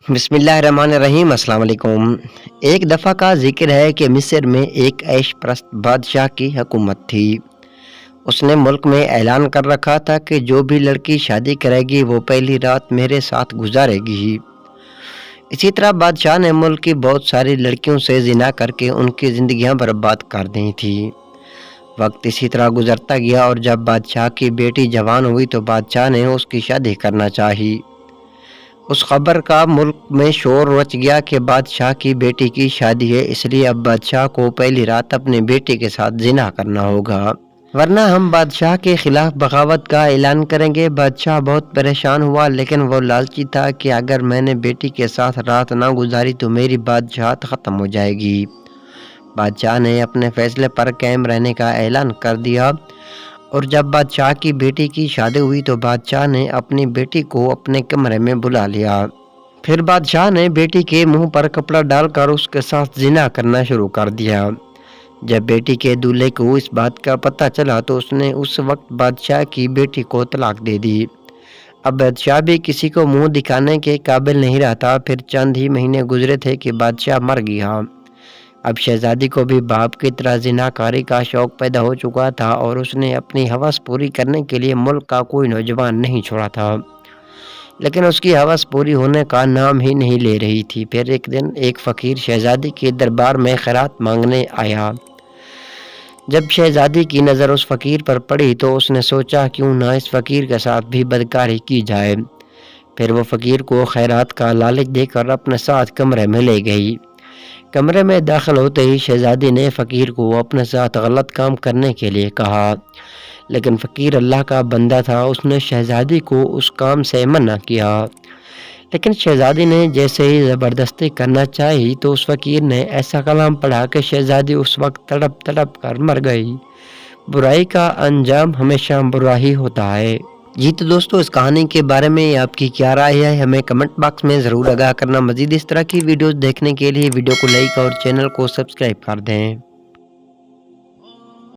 بسم اللہ الرحمن الرحیم۔ السلام علیکم۔ ایک دفعہ کا ذکر ہے کہ مصر میں ایک عیش پرست بادشاہ کی حکومت تھی۔ اس نے ملک میں اعلان کر رکھا تھا کہ جو بھی لڑکی شادی کرے گی وہ پہلی رات میرے ساتھ گزارے گی۔ اسی طرح بادشاہ نے ملک کی بہت ساری لڑکیوں سے زنا کر کے ان کی زندگیاں برباد کر دی تھیں۔ وقت اسی طرح گزرتا گیا اور جب بادشاہ کی بیٹی جوان ہوئی تو بادشاہ نے اس کی شادی کرنا چاہی۔ اس خبر کا ملک میں شور مچ گیا کہ بادشاہ کی بیٹی کی شادی ہے، اس لیے اب بادشاہ کو پہلی رات اپنی بیٹی کے ساتھ زنا کرنا ہوگا، ورنہ ہم بادشاہ کے خلاف بغاوت کا اعلان کریں گے۔ بادشاہ بہت پریشان ہوا، لیکن وہ لالچی تھا کہ اگر میں نے بیٹی کے ساتھ رات نہ گزاری تو میری بادشاہت ختم ہو جائے گی۔ بادشاہ نے اپنے فیصلے پر قائم رہنے کا اعلان کر دیا، اور جب بادشاہ کی بیٹی کی شادی ہوئی تو بادشاہ نے اپنی بیٹی کو اپنے کمرے میں بلا لیا۔ پھر بادشاہ نے بیٹی کے منہ پر کپڑا ڈال کر اس کے ساتھ زنا کرنا شروع کر دیا۔ جب بیٹی کے دولہے کو اس بات کا پتہ چلا تو اس نے اس وقت بادشاہ کی بیٹی کو طلاق دے دی۔ اب بادشاہ بھی کسی کو منہ دکھانے کے قابل نہیں رہتا۔ پھر چند ہی مہینے گزرے تھے کہ بادشاہ مر گیا۔ اب شہزادی کو بھی باپ کی طرح زنا کاری کا شوق پیدا ہو چکا تھا، اور اس نے اپنی ہوس پوری کرنے کے لیے ملک کا کوئی نوجوان نہیں چھوڑا تھا، لیکن اس کی ہوس پوری ہونے کا نام ہی نہیں لے رہی تھی۔ پھر ایک دن ایک فقیر شہزادی کے دربار میں خیرات مانگنے آیا۔ جب شہزادی کی نظر اس فقیر پر پڑی تو اس نے سوچا کیوں نہ اس فقیر کے ساتھ بھی بدکاری کی جائے۔ پھر وہ فقیر کو خیرات کا لالچ دے کر اپنے ساتھ کمرے میں لے گئی۔ کمرے میں داخل ہوتے ہی شہزادی نے فقیر کو اپنے ساتھ غلط کام کرنے کے لیے کہا، لیکن فقیر اللہ کا بندہ تھا، اس نے شہزادی کو اس کام سے منع کیا۔ لیکن شہزادی نے جیسے ہی زبردستی کرنا چاہی تو اس فقیر نے ایسا کلام پڑھا کہ شہزادی اس وقت تڑپ تڑپ کر مر گئی۔ برائی کا انجام ہمیشہ برا ہی ہوتا ہے۔ جی تو دوستو، اس کہانی کے بارے میں آپ کی کیا رائے ہے ہمیں کمنٹ باکس میں ضرور آگاہ کرنا۔ مزید اس طرح کی ویڈیوز دیکھنے کے لیے ویڈیو کو لائک اور چینل کو سبسکرائب کر دیں۔